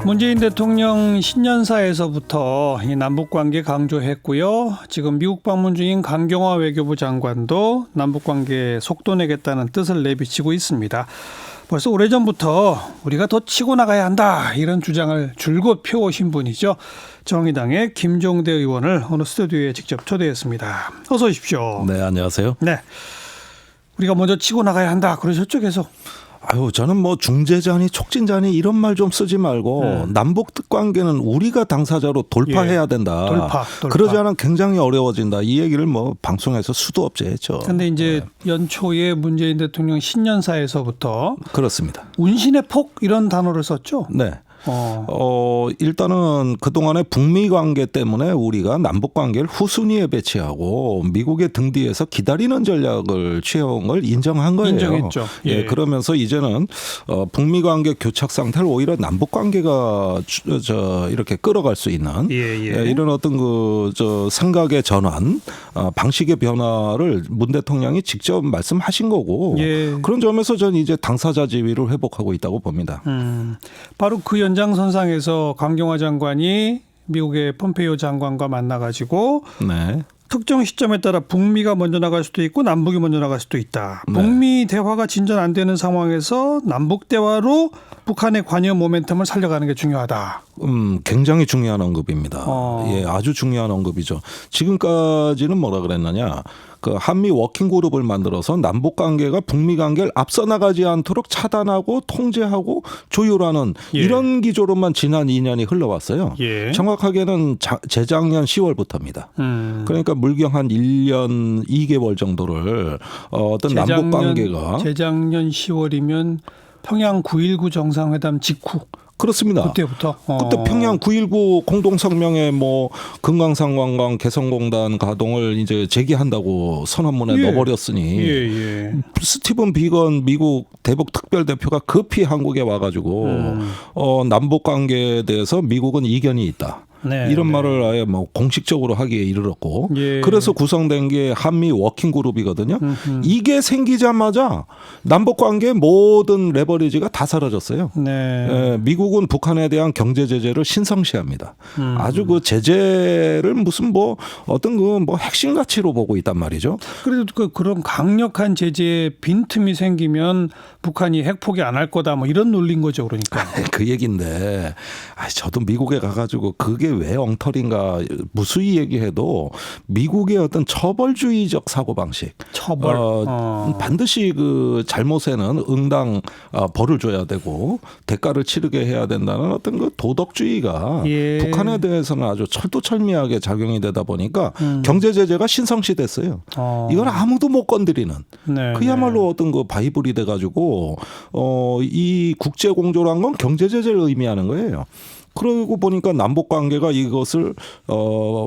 문재인 대통령 신년사에서부터 이 남북관계 강조했고요. 지금 미국 방문 중인 강경화 외교부 장관도 남북관계 속도 내겠다는 뜻을 내비치고 있습니다. 벌써 오래전부터 우리가 더 치고 나가야 한다 이런 주장을 줄곧 펴오신 분이죠. 정의당의 김종대 의원을 오늘 스튜디오에 직접 초대했습니다. 어서 오십시오. 네, 안녕하세요. 네, 우리가 먼저 치고 나가야 한다 그러셨죠, 계속. 저는 뭐 중재자니 촉진자니 이런 말 좀 쓰지 말고 남북 관계는 우리가 당사자로 돌파해야 된다. 돌파. 그러지 않으면 굉장히 어려워진다. 이 얘기를 뭐 방송에서 수도 없이 했죠. 그런데 이제 연초에 문재인 대통령 신년사에서부터 그렇습니다. 운신의 폭 이런 단어를 썼죠. 네. 일단은 그동안의 북미 관계 때문에 우리가 남북 관계를 후순위에 배치하고 미국의 등 뒤에서 기다리는 전략을 취해온 걸 인정한 거예요. 인정했죠. 예, 그러면서 이제는 북미 관계 교착 상태를 오히려 남북 관계가 이렇게 끌어갈 수 있는 이런 어떤 생각의 전환, 방식의 변화를 문 대통령이 직접 말씀하신 거고 그런 점에서 저는 이제 당사자 지위를 회복하고 있다고 봅니다. 바로 그 연장선상에서 강경화 장관이 미국의 폼페이오 장관과 만나가지고 특정 시점에 따라 북미가 먼저 나갈 수도 있고 남북이 먼저 나갈 수도 있다. 북미 대화가 진전 안 되는 상황에서 남북 대화로 북한의 관여 모멘텀을 살려가는 게 중요하다. 굉장히 중요한 언급입니다. 예, 아주 중요한 언급이죠. 지금까지는 뭐라 그랬느냐. 그 한미 워킹 그룹을 만들어서 남북 관계가 북미 관계를 앞서 나가지 않도록 차단하고 통제하고 조율하는 이런 기조로만 지난 2년이 흘러왔어요. 정확하게는 재작년 10월부터입니다. 그러니까 물경 한 1년 2개월 정도를 어떤 남북 관계가 재작년 10월이면 평양 9.19 정상회담 직후. 그렇습니다. 그때부터. 그때 평양 9.19 공동성명에 뭐 금강산 관광 개성공단 가동을 이제 재개한다고 선언문에 넣어버렸으니 스티븐 비건 미국 대북 특별대표가 급히 한국에 와가지고 남북 관계에 대해서 미국은 이견이 있다. 이런 말을 아예 뭐 공식적으로 하기에 이르렀고 그래서 구성된 게 한미 워킹 그룹이거든요. 이게 생기자마자 남북 관계의 모든 레버리지가 다 사라졌어요. 미국은 북한에 대한 경제 제재를 신성시합니다. 아주 그 제재를 무슨 뭐 어떤 그 뭐 핵심 가치로 보고 있단 말이죠. 그래도 그런 강력한 제재에 빈틈이 생기면 북한이 핵 포기 안 할 거다 뭐 이런 논리인 거죠, 그러니까. 그 얘기인데 저도 미국에 가가지고 그게 왜 엉터리인가 무수히 얘기해도 미국의 어떤 처벌주의적 사고방식. 반드시 그 잘못에는 응당 벌을 줘야 되고 대가를 치르게 해야 된다는 어떤 그 도덕주의가 북한에 대해서는 아주 철두철미하게 작용이 되다 보니까 경제 제재가 신성시 됐어요. 이건 아무도 못 건드리는 그야말로 어떤 그 바이블이 돼가지고 이 국제 공조란 건 경제 제재를 의미하는 거예요. 그러고 보니까 남북 관계가 이것을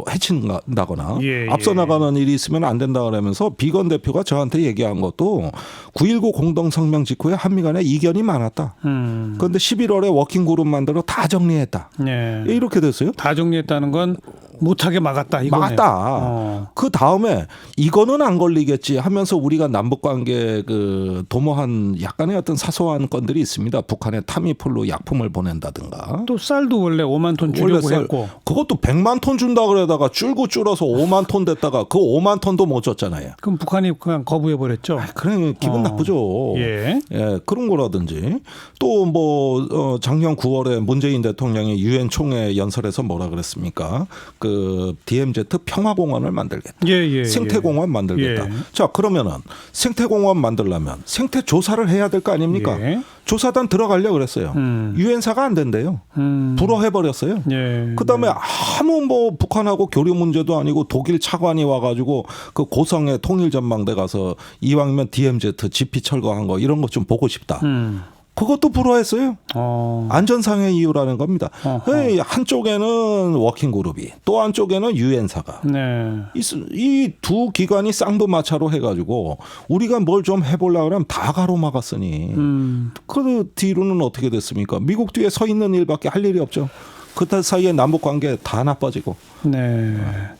해친다거나 앞서 나가는 일이 있으면 안 된다 그러면서 비건 대표가 저한테 얘기한 것도 9.19 공동성명 직후에 한미 간에 이견이 많았다. 그런데 11월에 워킹 그룹 만들어 다 정리했다. 이렇게 됐어요. 다 정리했다는 건 못하게 막았다. 막았다. 그 다음에 이거는 안 걸리겠지 하면서 우리가 남북 관계 그 도모한 약간의 어떤 사소한 건들이 있습니다. 북한에 타미폴로 약품을 보낸다든가. 또 쌀도 원래 5만 톤 주려고 했고. 그것도 100만 톤 준다 그러다가 줄어서 5만 톤 됐다가 그 5만 톤도 못 줬잖아요. 그럼 북한이 그냥 거부해 버렸죠. 그래 기분 나쁘죠. 그런 거라든지 또 뭐 작년 9월에 문재인 대통령이 유엔 총회 연설에서 뭐라 그랬습니까? 그 DMZ 평화공원을 만들겠다. 생태공원 만들겠다. 자 그러면은 생태공원 만들려면 생태 조사를 해야 될 거 아닙니까? 조사단 들어가려고 그랬어요. 유엔사가 안 된대요. 불허해버렸어요. 그다음에 아무 뭐 북한하고 교류 문제도 아니고 독일 차관이 와가지고 그 고성의 통일전망대 가서 이왕이면 DMZ GP 철거한 거 이런 것 좀 보고 싶다. 그것도 불허했어요. 안전상의 이유라는 겁니다. 한쪽에는 워킹그룹이 또 한쪽에는 유엔사가 이 두 기관이 쌍두마차로 해가지고 우리가 뭘 좀 해보려고 하면 다 가로막았으니 그 뒤로는 어떻게 됐습니까? 미국 뒤에 서 있는 일밖에 할 일이 없죠. 그 사이에 남북 관계 다 나빠지고 네.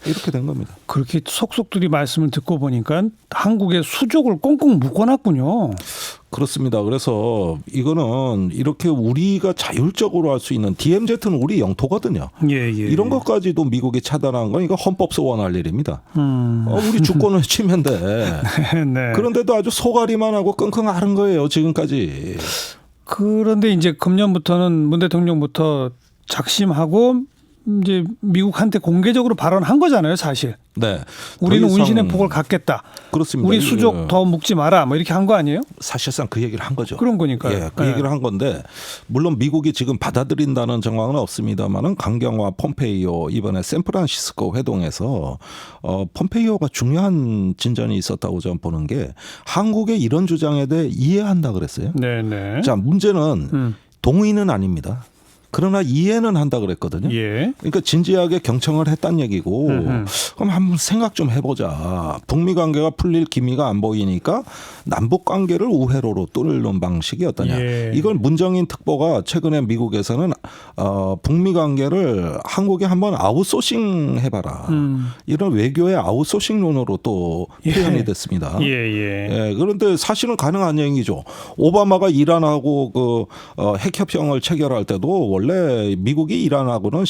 이렇게 된 겁니다. 그렇게 속속들이 말씀을 듣고 보니까 한국의 수족을 꽁꽁 묶어놨군요. 그렇습니다. 그래서 이거는 이렇게 우리가 자율적으로 할 수 있는 DMZ는 우리 영토거든요. 예. 이런 것까지도 미국이 차단한 건 이거 헌법 소원할 일입니다. 우리 주권을 치면 돼. 네. 그런데도 아주 소가리만 하고 끙끙 앓은 거예요. 지금까지. 그런데 이제 금년부터는 문 대통령부터 작심하고 이제 미국한테 공개적으로 발언한 거잖아요, 사실. 네. 우리는 더 이상- 운신의 폭을 갖겠다. 그렇습니다. 우리 수족 예. 더 묶지 마라. 뭐 이렇게 한 거 아니에요? 사실상 그 얘기를 한 거죠. 그런 거니까요. 예, 그 예. 얘기를 한 건데 물론 미국이 지금 받아들인다는 정황은 없습니다만은 강경화 폼페이오 이번에 샌프란시스코 회동에서 폼페이오가 중요한 진전이 있었다고 저는 보는 게 한국의 이런 주장에 대해 이해한다 그랬어요. 네네. 자, 문제는 동의는 아닙니다. 그러나 이해는 한다 그랬거든요. 예. 그러니까 진지하게 경청을 했단 얘기고 그럼 한번 생각 좀 해보자. 북미 관계가 풀릴 기미가 안 보이니까 남북 관계를 우회로로 뚫는 방식이 어떠냐. 예. 이걸 문정인 특보가 최근에 미국에서는 북미 관계를 한국에 한번 아웃소싱 해봐라. 이런 외교의 아웃소싱론으로 또 표현이 됐습니다. 예. 그런데 사실은 가능한 얘기죠. 오바마가 이란하고 그 핵협정을 체결할 때도 원래 미국이 이란하고는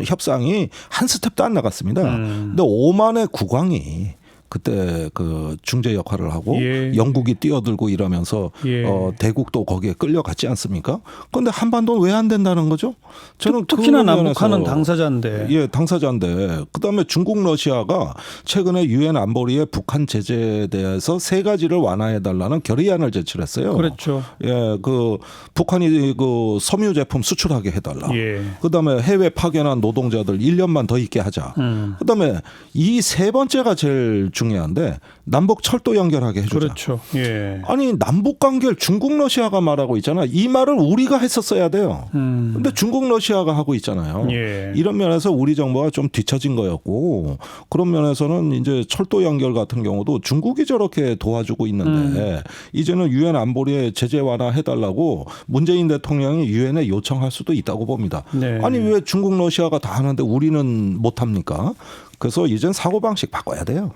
협상이 한 스텝도 안 나갔습니다. 근데 오만의 국왕이 그때 그 중재 역할을 하고 예. 영국이 뛰어들고 이러면서 예. 대국도 거기에 끌려갔지 않습니까? 그런데 한반도는 왜 안 된다는 거죠? 저는 특히나 그 남북한은 면에서 당사자인데. 예, 당사자인데 그다음에 중국 러시아가 최근에 유엔 안보리의 북한 제재에 대해서 3가지를 완화해 달라는 결의안을 제출했어요. 그렇죠. 예, 그 북한이 그 섬유 제품 수출하게 해달라. 예. 그다음에 해외 파견한 노동자들 1년만 더 있게 하자. 그다음에 이 3번째가 제일 중요한데 남북 철도 연결하게 해주자. 그렇죠. 예. 아니 남북 관계를 중국 러시아가 말하고 있잖아. 이 말을 우리가 했었어야 돼요. 근데 중국 러시아가 하고 있잖아요. 예. 이런 면에서 우리 정부가 좀 뒤처진 거였고 그런 면에서는 이제 철도 연결 같은 경우도 중국이 저렇게 도와주고 있는데 이제는 유엔 안보리에 제재 완화해달라고 문재인 대통령이 유엔에 요청할 수도 있다고 봅니다. 네. 아니 왜 중국 러시아가 다 하는데 우리는 못합니까? 그래서 이젠 사고방식 바꿔야 돼요.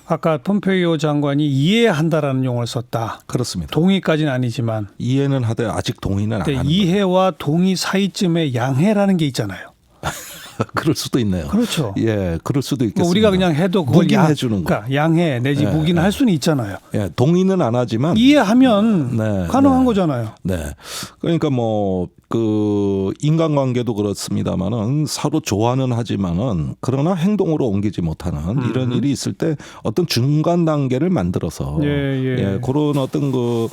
아까 폼페이오 장관이 이해한다라는 용어를 썼다. 그렇습니다. 동의까지는 아니지만. 이해는 하되 아직 동의는 안 근데 하는 이해와 동의 사이쯤에 양해라는 게 있잖아요. 그럴 수도 있네요. 그렇죠. 예, 그럴 수도 있겠습니다. 뭐 우리가 그냥 해도 그걸 묵인해 주는 거. 그러니까 양해 내지 묵인을 할 수는 있잖아요. 예, 동의는 안 하지만 이해하면 네, 가능한 네. 거잖아요. 네. 그러니까 뭐 그 인간관계도 그렇습니다만은 서로 좋아는 하지만은 그러나 행동으로 옮기지 못하는 이런 일이 있을 때 어떤 중간 단계를 만들어서 예. 그런 어떤 그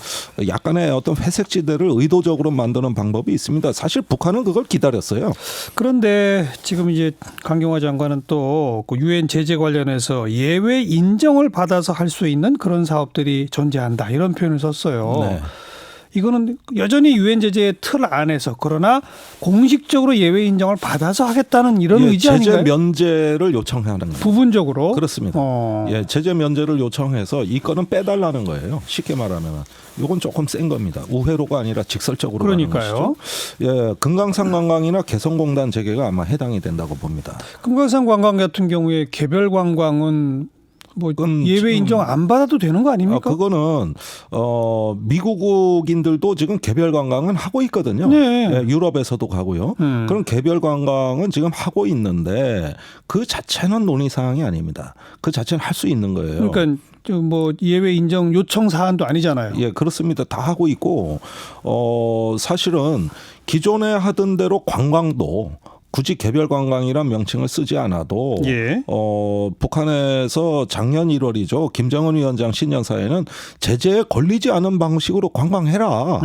약간의 어떤 회색지대를 의도적으로 만드는 방법이 있습니다. 사실 북한은 그걸 기다렸어요. 그런데 지금 이제 강경화 장관은 또 유엔 제재 관련해서 예외 인정을 받아서 할 수 있는 그런 사업들이 존재한다 이런 표현을 썼어요. 네. 이거는 여전히 유엔 제재의 틀 안에서 그러나 공식적으로 예외 인정을 받아서 하겠다는 이런 의지 제재 아닌가요? 면제를 요청하는 거예요. 부분적으로 그렇습니다. 예, 제재 면제를 요청해서 이 건은 빼달라는 거예요. 쉽게 말하면 이건 조금 센 겁니다. 우회로가 아니라 직설적으로 가는 그러니까요. 것이죠. 예, 금강산 관광이나 개성공단 재개가 아마 해당이 된다고 봅니다. 금강산 관광 같은 경우에 개별 관광은 뭐 그건 예외 지금 인정 안 받아도 되는 거 아닙니까? 그거는 미국인들도 지금 개별 관광은 하고 있거든요. 네. 예, 유럽에서도 가고요. 그런 개별 관광은 지금 하고 있는데 그 자체는 논의 사항이 아닙니다. 그 자체는 할 수 있는 거예요. 그러니까 뭐 예외 인정 요청 사안도 아니잖아요. 예, 그렇습니다. 다 하고 있고 사실은 기존에 하던 대로 관광도 굳이 개별 관광이란 명칭을 쓰지 않아도 예. 북한에서 작년 1월이죠. 김정은 위원장 신년사에는 제재에 걸리지 않은 방식으로 관광해라.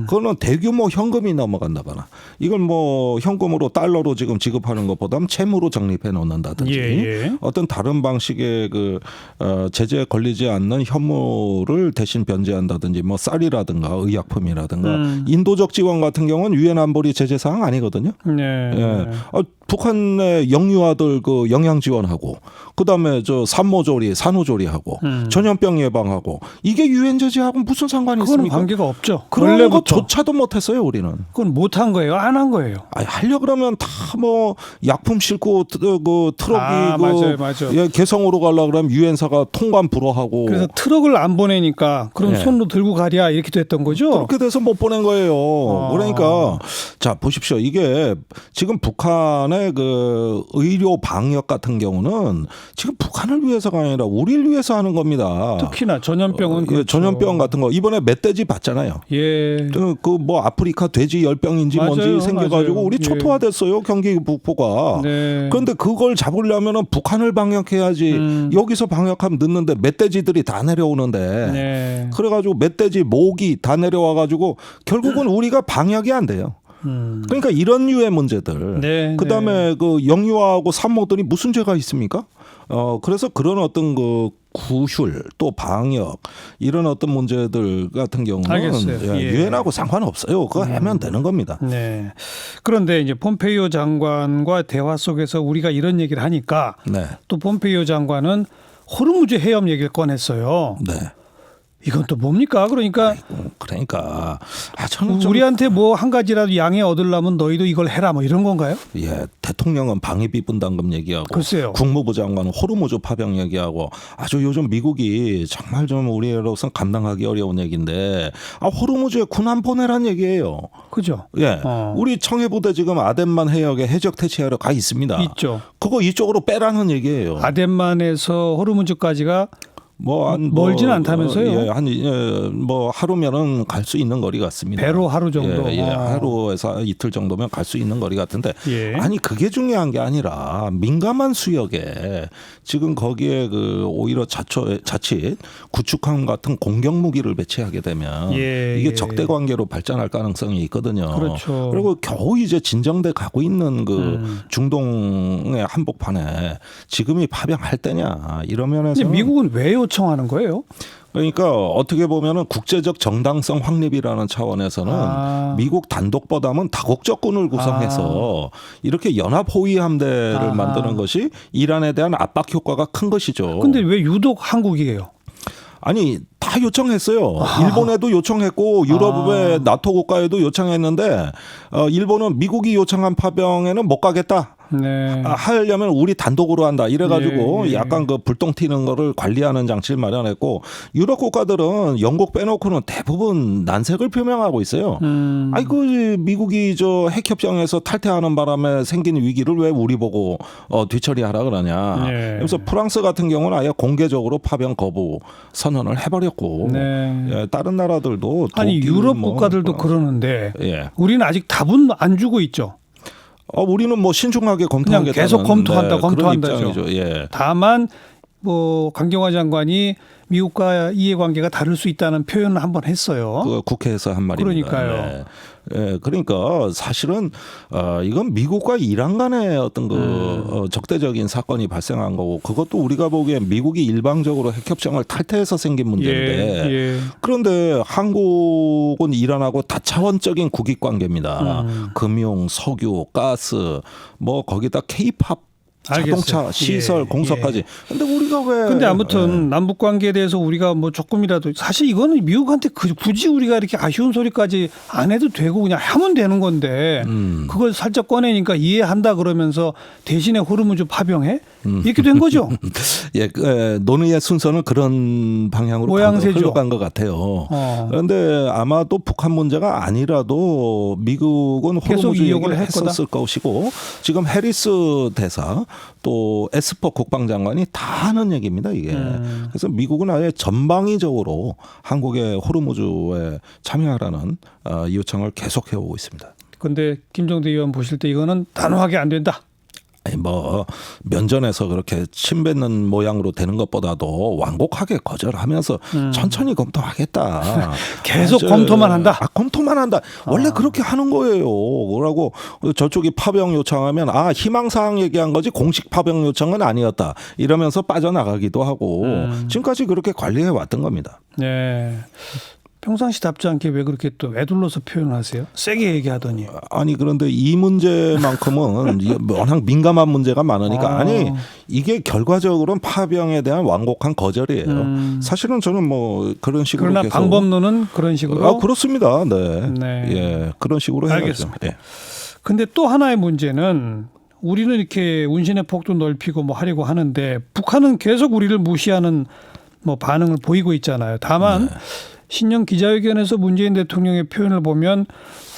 그거는 대규모 현금이 넘어간다거나 이걸 뭐 현금으로 달러로 지금 지급하는 것보다는 채무로 적립해 놓는다든지 예. 어떤 다른 방식의 그 제재에 걸리지 않는 현물을 대신 변제한다든지 뭐 쌀이라든가 의약품이라든가 인도적 지원 같은 경우는 유엔 안보리 제재 사항 아니거든요. 네. 예. 북한의 영유아들 그 영양 지원하고 그다음에 저 산모조리, 산후조리하고 전염병 예방하고 이게 유엔 제재하고 무슨 상관이 그건 있습니까? 관계가 없죠. 그런 원래부터. 것조차도 못했어요 우리는. 그건 못한 거예요. 안 한 거예요. 아니, 하려 그러면 다 뭐 약품 싣고 그 트럭이 맞아요. 예, 개성으로 가려 그러면 유엔사가 통관 불허하고. 그래서 트럭을 안 보내니까 그럼 예. 손으로 들고 가랴 이렇게 됐던 거죠. 그렇게 돼서 못 보낸 거예요. 그러니까 자 보십시오. 이게 지금 북한의 그 의료 방역 같은 경우는 지금 북한을 위해서가 아니라 우리를 위해서 하는 겁니다. 특히나 전염병은 예, 그렇죠. 전염병 같은 거 이번에 멧돼지 봤잖아요. 예. 그 뭐 아프리카 돼지 열병인지 뭔지 맞아요. 생겨가지고 맞아요. 우리 예. 초토화됐어요 경기 북부가. 네. 그런데 그걸 잡으려면은 북한을 방역해야지. 여기서 방역하면 늦는데 멧돼지들이 다 내려오는데. 네. 그래가지고 멧돼지 모기 다 내려와가지고 결국은 우리가 방역이 안 돼요. 그러니까 이런 유의 문제들. 네, 그다음에 그 영유아하고 산모들이 무슨 죄가 있습니까? 그래서 그런 어떤 그 구휼 또 방역 이런 어떤 문제들 같은 경우는 알겠어요. 예. 유엔하고 상관없어요. 그거 하면 되는 겁니다. 네. 그런데 이제 폼페이오 장관과 대화 속에서 우리가 이런 얘기를 하니까 네. 또 폼페이오 장관은 호르무즈 해협 얘기를 꺼냈어요. 네. 이건 또 뭡니까? 그러니까 그러니까 저는 좀 우리한테 뭐 한 가지라도 양해 얻으려면 너희도 이걸 해라 뭐 이런 건가요? 예, 대통령은 방위비 분담금 얘기하고 글쎄요. 국무부 장관은 호르무즈 파병 얘기하고 아주 요즘 미국이 정말 좀 우리로서 감당하기 어려운 얘기인데 호르무즈에 군함 보내란 얘기예요. 그죠? 예, 우리 청해부대 지금 아덴만 해역에 해적 태치하러 가 있습니다. 있죠. 그거 이쪽으로 빼라는 얘기예요. 아덴만에서 호르무즈까지가 멀진 않다면서요? 뭐 하루면은 갈 수 있는 거리 같습니다. 배로 하루 정도. 하루에서 이틀 정도면 갈 수 있는 거리 같은데. 예. 아니 그게 중요한 게 아니라 민감한 수역에 지금 거기에 그 오히려 자칫 구축함 같은 공격 무기를 배치하게 되면 이게 적대 관계로 발전할 가능성이 있거든요. 그렇죠. 그리고 겨우 이제 진정돼 가고 있는 그 중동의 한복판에 지금이 파병할 때냐 이런 면에서. 미국은 왜 요청하는 거예요? 그러니까 어떻게 보면은 국제적 정당성 확립이라는 차원에서는 미국 단독보다는 다국적군을 구성해서 이렇게 연합 호위 함대를 만드는 것이 이란에 대한 압박 효과가 큰 것이죠. 근데 왜 유독 한국이에요? 아니 다 요청했어요. 일본에도 요청했고 유럽의 나토 국가에도 요청했는데 일본은 미국이 요청한 파병에는 못 가겠다. 네. 하려면 우리 단독으로 한다. 이래가지고 예. 약간 그 불똥 튀는 거를 관리하는 장치를 마련했고 유럽 국가들은 영국 빼놓고는 대부분 난색을 표명하고 있어요. 그 미국이 저 핵협정에서 탈퇴하는 바람에 생긴 위기를 왜 우리 보고 뒤처리하라 그러냐. 네. 그래서 프랑스 같은 경우는 아예 공개적으로 파병 거부 선언을 해버렸고 네. 다른 나라들도 아니 독일, 유럽 국가들도 그러는데 우리는 아직 답은 안 주고 있죠. 우리는 뭐 신중하게 검토하겠다는 그냥 계속 검토한다죠. 그런 입장이죠. 예. 다만 뭐 강경화 장관이 미국과 이해관계가 다를 수 있다는 표현을 한번 했어요. 그 국회에서 한 말입니다. 그러니까요. 네. 그러니까 사실은 이건 미국과 이란 간의 어떤 그 적대적인 사건이 발생한 거고 그것도 우리가 보기엔 미국이 일방적으로 핵협정을 탈퇴해서 생긴 문제인데 그런데 한국은 이란하고 다차원적인 국익 관계입니다. 금융, 석유, 가스, 뭐 거기다 K-팝 자동차, 알겠어요. 시설, 공사까지. 근데 우리가 왜? 근데 아무튼 남북 관계에 대해서 우리가 뭐 조금이라도 사실 이거는 미국한테 굳이 우리가 이렇게 아쉬운 소리까지 안 해도 되고 그냥 하면 되는 건데 그걸 살짝 꺼내니까 이해한다 그러면서 대신에 호르무즈 파병해? 이렇게 된 거죠. 논의의 순서는 그런 방향으로 흘러간 것 같아요. 그런데 아마도 북한 문제가 아니라도 미국은 호르무즈 얘기를 했었을 것이고 지금 해리스 대사 또 에스퍼 국방장관이 다 하는 얘기입니다. 이게. 그래서 미국은 아예 전방위적으로 한국의 호르무즈에 참여하라는 요청을 계속 해오고 있습니다. 그런데 김정대 의원 보실 때 이거는 단호하게 안 된다. 뭐 면전에서 그렇게 침뱉는 모양으로 되는 것보다도 완곡하게 거절하면서 천천히 검토하겠다. 계속 검토만 한다. 검토만 한다. 원래 그렇게 하는 거예요. 그러고 저쪽이 파병 요청하면 희망사항 얘기한 거지 공식 파병 요청은 아니었다. 이러면서 빠져나가기도 하고 지금까지 그렇게 관리해 왔던 겁니다. 네. 평상시답지 않게 왜 그렇게 또 애둘러서 표현하세요? 세게 얘기하더니. 아니 그런데 이 문제만큼은 워낙 민감한 문제가 많으니까 아니 이게 결과적으로는 파병에 대한 완곡한 거절이에요. 사실은 저는 뭐 그런 식으로 그러나 계속 방법론은 그런 식으로. 그렇습니다. 네. 네. 예. 그런 식으로 해야죠. 알겠습니다. 예. 근데 또 하나의 문제는 우리는 이렇게 운신의 폭도 넓히고 뭐 하려고 하는데 북한은 계속 우리를 무시하는 뭐 반응을 보이고 있잖아요. 다만 신년 기자회견에서 문재인 대통령의 표현을 보면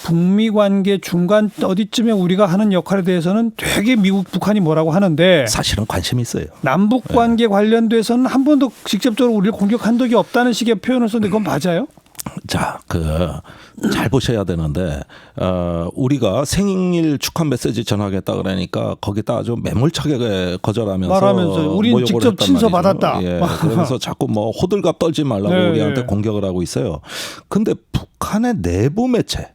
북미 관계 중간 어디쯤에 우리가 하는 역할에 대해서는 되게 미국 북한이 뭐라고 하는데 사실은 관심이 있어요. 남북 관계 관련돼서는 한 번도 직접적으로 우리를 공격한 적이 없다는 식의 표현을 썼는데 그건 맞아요? 자, 잘 보셔야 되는데 우리가 생일 축하 메시지 전하겠다 그러니까 거기다 아주 매몰차게 거절하면서 말하면서 우리는 직접 친서 받았다. 예, 그러면서 자꾸 뭐 호들갑 떨지 말라고 네, 우리한테 네. 공격을 하고 있어요. 근데 북한의 내부 매체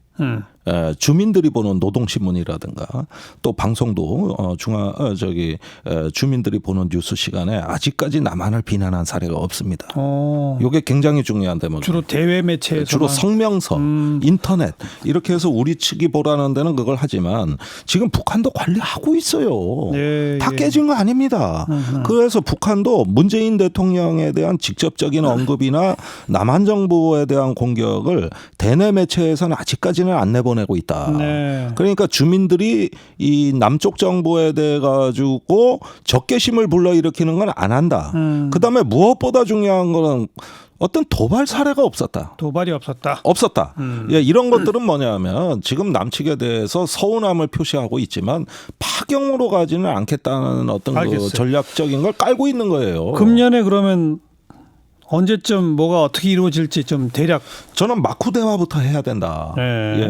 주민들이 보는 노동신문이라든가 또 방송도 주민들이 보는 뉴스 시간에 아직까지 남한을 비난한 사례가 없습니다. 이게 굉장히 중요한 대목이에요. 주로 대외 매체에서 주로 성명서, 인터넷 이렇게 해서 우리 측이 보라는 데는 그걸 하지만 지금 북한도 관리하고 있어요. 예, 다 예. 깨진 거 아닙니다. 그래서 북한도 문재인 대통령에 대한 직접적인 언급이나 남한 정부에 대한 공격을 대내 매체에서는 아직까지는 안 내보내고 있다. 네. 그러니까 주민들이 이 남쪽 정부에 대해 가지고 적개심을 불러일으키는 건 안 한다. 그다음에 무엇보다 중요한 거는 어떤 도발 사례가 없었다. 도발이 없었다. 없었다. 예, 이런 것들은 뭐냐면 지금 남측에 대해서 서운함을 표시하고 있지만 파경으로 가지는 않겠다는 어떤 그 알겠어요. 전략적인 걸 깔고 있는 거예요. 금년에 그러면 언제쯤 뭐가 어떻게 이루어질지 좀 대략. 저는 마쿠 대화부터 해야 된다. 네.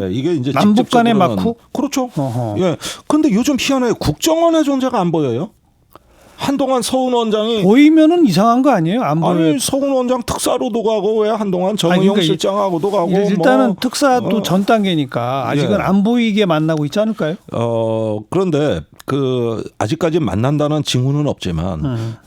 예, 이게 이제 남북 간의 직접적으로는- 마쿠? 그렇죠. 어허. 예. 근데 요즘 희한해요. 국정원의 존재가 안 보여요. 한동안 서훈 원장이 보이면은 이상한 거 아니에요? 안 보여. 아니 서훈 원장 특사로도 가고 왜 한동안 정의용 그러니까 실장하고도 가고 일단은 뭐. 특사도 전 단계니까 아직은 예. 안 보이게 만나고 있지 않을까요? 그런데 아직까지 만난다는 징후는 없지만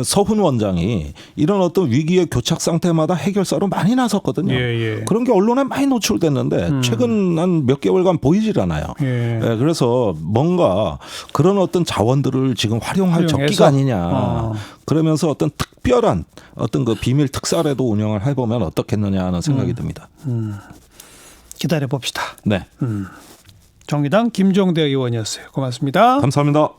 서훈 원장이 이런 어떤 위기의 교착 상태마다 해결사로 많이 나섰거든요. 예. 그런 게 언론에 많이 노출됐는데 최근 한 몇 개월간 보이질 않아요. 예. 예, 그래서 뭔가 그런 어떤 자원들을 지금 활용할 활용해서? 적기가 아니냐. 그러면서 어떤 특별한 어떤 그 비밀 특사라도 운영을 해보면 어떻겠느냐 하는 생각이 듭니다. 기다려 봅시다. 네. 정의당 김종대 의원이었어요. 고맙습니다. 감사합니다.